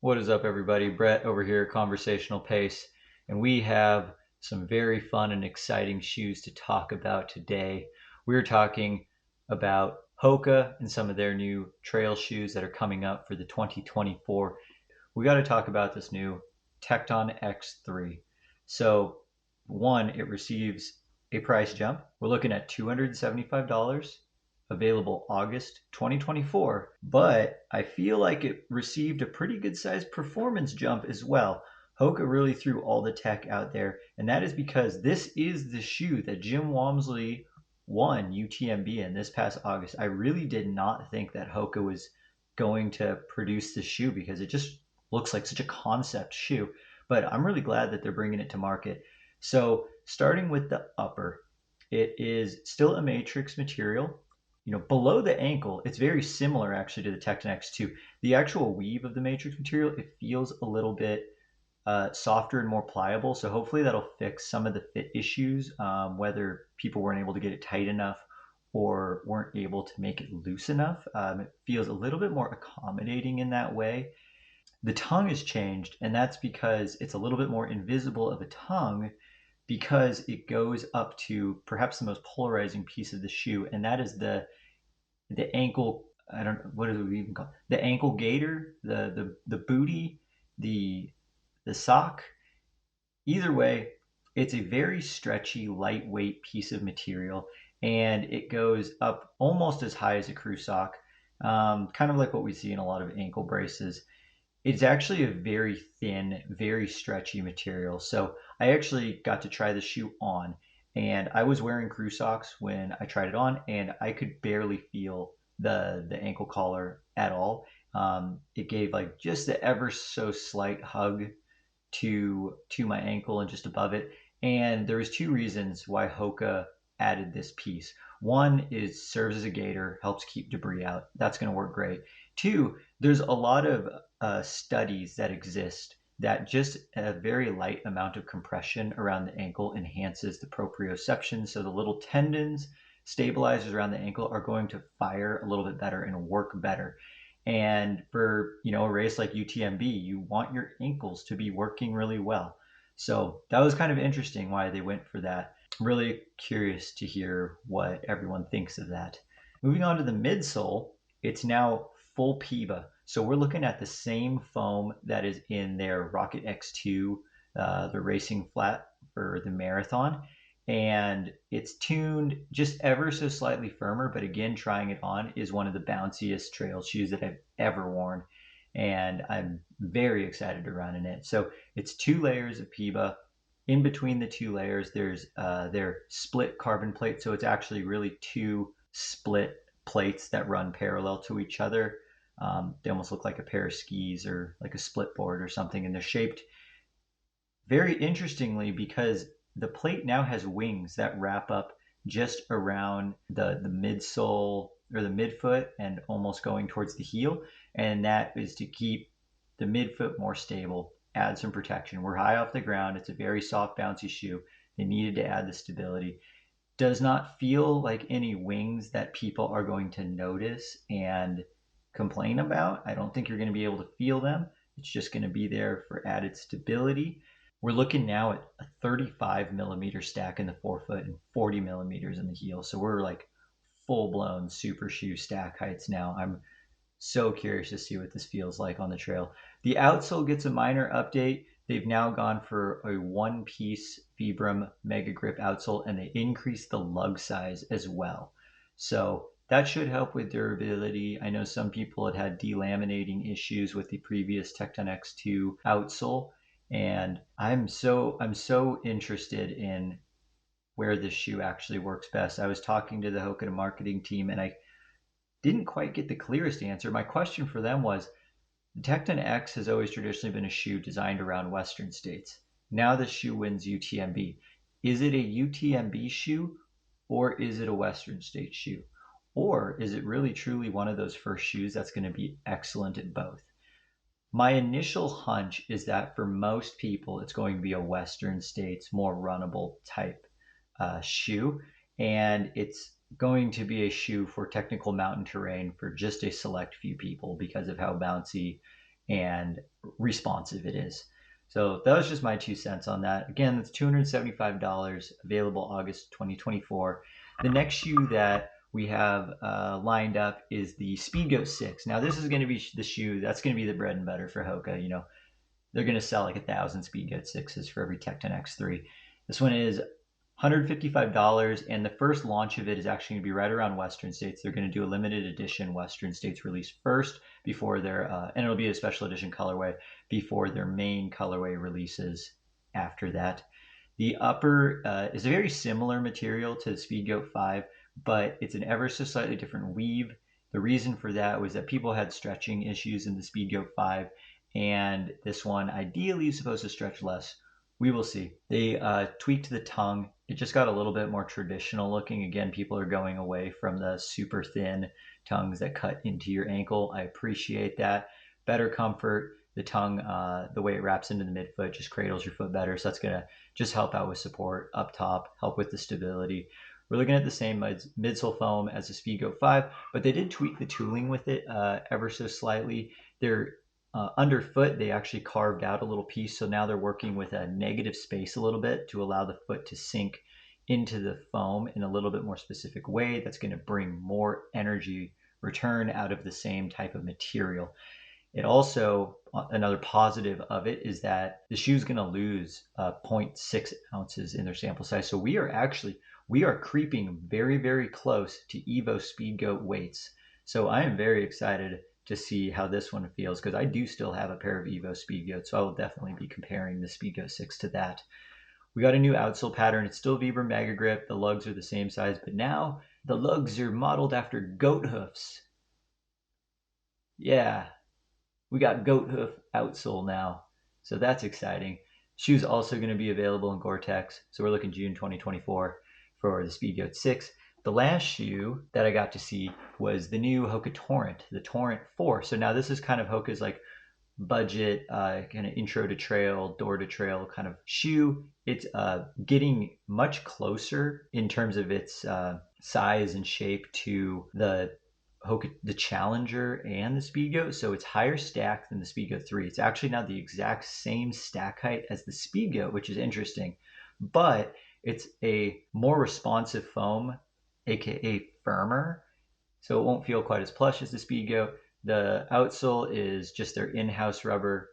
What is up, everybody? Brett over here, Conversational Pace, and we have some very fun and exciting shoes to talk about today. We're talking about Hoka and some of their new trail shoes that are coming up for the 2024. We got to talk about this new Tecton X3. So, one, it receives a price jump. We're looking at $275, available August 2024, but I feel like it received a pretty good sized performance jump as well. Hoka really threw all the tech out there, and that is because this is the shoe that Jim Walmsley won UTMB in this past August. I really did not think that Hoka was going to produce this shoe because it just looks like such a concept shoe, but I'm really glad that they're bringing it to market. So, starting with the upper, it is still a matrix material. Below the ankle, it's very similar actually to the Tecton X2. The actual weave of the matrix material, it feels a little bit softer and more pliable. So hopefully that'll fix some of the fit issues, whether people weren't able to get it tight enough or weren't able to make it loose enough. It feels a little bit more accommodating in that way. The tongue has changed, and that's because it's a little bit more invisible of a tongue because it goes up to perhaps the most polarizing piece of the shoe, and that is the ankle. I don't know what do we even call it? The ankle gaiter, the booty, the sock. Either way, it's a very stretchy, lightweight piece of material, and it goes up almost as high as a crew sock, kind of like what we see in a lot of ankle braces. It's actually a very thin, very stretchy material. So I actually got to try the shoe on, and I was wearing crew socks when I tried it on, and I could barely feel the ankle collar at all. It gave like just the ever so slight hug to my ankle and just above it. And there was two reasons why Hoka added this piece. One is serves as a gaiter, helps keep debris out. That's going to work great. Two, there's a lot of studies that exist that just a very light amount of compression around the ankle enhances the proprioception. So the little tendons, stabilizers around the ankle are going to fire a little bit better and work better. And for a race like UTMB, you want your ankles to be working really well. So that was kind of interesting why they went for that. I'm really curious to hear what everyone thinks of that. Moving on to the midsole, it's now full PIBA. So we're looking at the same foam that is in their Rocket X2, the racing flat for the marathon. And it's tuned just ever so slightly firmer, but again, trying it on is one of the bounciest trail shoes that I've ever worn. And I'm very excited to run in it. So it's 2 layers of PIBA. In between the 2 layers, there's their split carbon plate. So it's actually really two split plates that run parallel to each other. They almost look like a pair of skis or like a split board or something. And they're shaped very interestingly because the plate now has wings that wrap up just around the midsole or the midfoot and almost going towards the heel. And that is to keep the midfoot more stable, add some protection. We're high off the ground. It's a very soft, bouncy shoe. They needed to add the stability. Does not feel like any wings that people are going to notice and complain about. I don't think you're going to be able to feel them. It's just going to be there for added stability. We're looking now at a 35 millimeter stack in the forefoot and 40 millimeters in the heel. So we're like full blown super shoe stack heights now. I'm so curious to see what this feels like on the trail. The outsole gets a minor update. They've now gone for a one-piece Vibram Mega Grip outsole, and they increased the lug size as well. So that should help with durability. I know some people had delaminating issues with the previous Tecton X2 outsole, and I'm so interested in where this shoe actually works best. I was talking to the Hoka marketing team, and I didn't quite get the clearest answer. My question for them was, the Tecton X has always traditionally been a shoe designed around Western states. Now the shoe wins UTMB. Is it a UTMB shoe or is it a Western state shoe? Or is it really truly one of those first shoes that's going to be excellent at both? My initial hunch is that for most people, it's going to be a Western states, more runnable type shoe. And it's going to be a shoe for technical mountain terrain for just a select few people because of how bouncy and responsive it is. So that was just my 2 cents on that. Again, that's $275, available August 2024. The next shoe that we have lined up is the Speedgoat 6. Now, this is going to be the shoe that's going to be the bread and butter for Hoka. You know, they're going to sell like 1,000 Speedgoat 6s for every Tecton X3. This one is $155, and the first launch of it is actually going to be right around Western States. They're going to do a limited edition Western States release first before their, and it'll be a special edition colorway before their main colorway releases after that. The upper is a very similar material to the Speedgoat 5, but it's an ever so slightly different weave. The reason for that was that people had stretching issues in the Speedgoat 5, and this one ideally is supposed to stretch less. We will see. They tweaked the tongue. It just got a little bit more traditional looking. Again, people are going away from the super thin tongues that cut into your ankle. I appreciate that. Better comfort. The tongue, the way it wraps into the midfoot, just cradles your foot better. So that's going to just help out with support up top, help with the stability. We're looking at the same midsole foam as the Speedgoat 5, but they did tweak the tooling with it ever so slightly. They're underfoot, they actually carved out a little piece, so now they're working with a negative space a little bit to allow the foot to sink into the foam in a little bit more specific way. That's going to bring more energy return out of the same type of material. It also, another positive of it is that the shoe is going to lose 0.6 ounces in their sample size. So we are creeping very, very close to Evo Speedgoat weights. So I am very excited to see how this one feels, because I do still have a pair of Evo Speedgoats, so I will definitely be comparing the Speedgoat 6 to that. We got a new outsole pattern. It's still Vibram Mega Grip. The lugs are the same size, but now the lugs are modeled after goat hoofs. Yeah, we got goat hoof outsole now, so that's exciting. Shoe's also going to be available in Gore-Tex, so we're looking June 2024 for the Speedgoat 6. The last shoe that I got to see was the new Hoka Torrent, the Torrent 4. So now this is kind of Hoka's like budget, kind of intro to trail, door to trail kind of shoe. It's getting much closer in terms of its size and shape to the Hoka, the Challenger and the Speedgoat. So it's higher stack than the Speedgoat 3. It's actually now the exact same stack height as the Speedgoat, which is interesting. But it's a more responsive foam, aka firmer, so it won't feel quite as plush as the Speedgoat. The outsole is just their in-house rubber,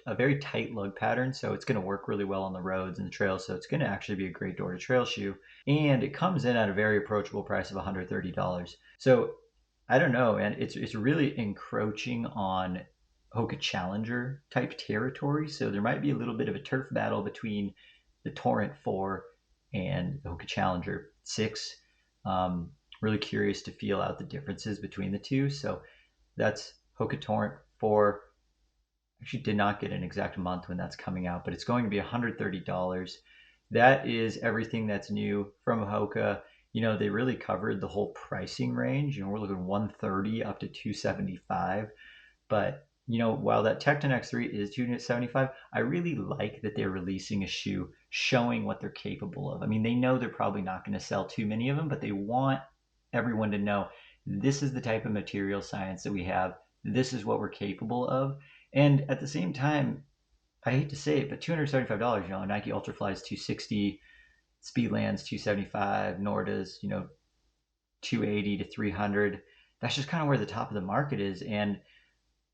a very tight lug pattern, so it's going to work really well on the roads and the trails. So it's going to actually be a great door to trail shoe, and it comes in at a very approachable price of $130. So I don't know, and it's really encroaching on Hoka Challenger type territory. So there might be a little bit of a turf battle between the Torrent 4 and the Hoka Challenger 6. Really curious to feel out the differences between the two. So that's Hoka Torrent 4. Actually did not get an exact month when that's coming out, but it's going to be $130. That is everything that's new from Hoka. You know, they really covered the whole pricing range. You know, we're looking $130 up to $275. But, you know, while that Tecton X3 is $275, I really like that they're releasing a shoe showing what they're capable of. I mean, they know they're probably not going to sell too many of them, but they want everyone to know this is the type of material science that we have. This is what we're capable of. And at the same time, I hate to say it, but $275, you know, Nike Ultrafly's $260, Speedland's $275, Norda's, you know, $280 to $300. That's just kind of where the top of the market is. And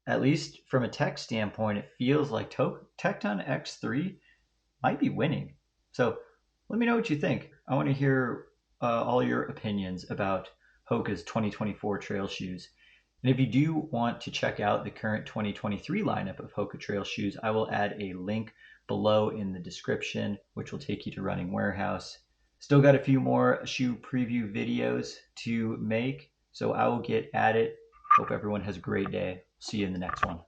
at least from a tech standpoint, it feels like Tecton X3 might be winning. So let me know what you think. I want to hear all your opinions about Hoka's 2024 trail shoes. And if you do want to check out the current 2023 lineup of Hoka trail shoes, I will add a link below in the description, which will take you to Running Warehouse. Still got a few more shoe preview videos to make, so I will get at it. Hope everyone has a great day. See you in the next one.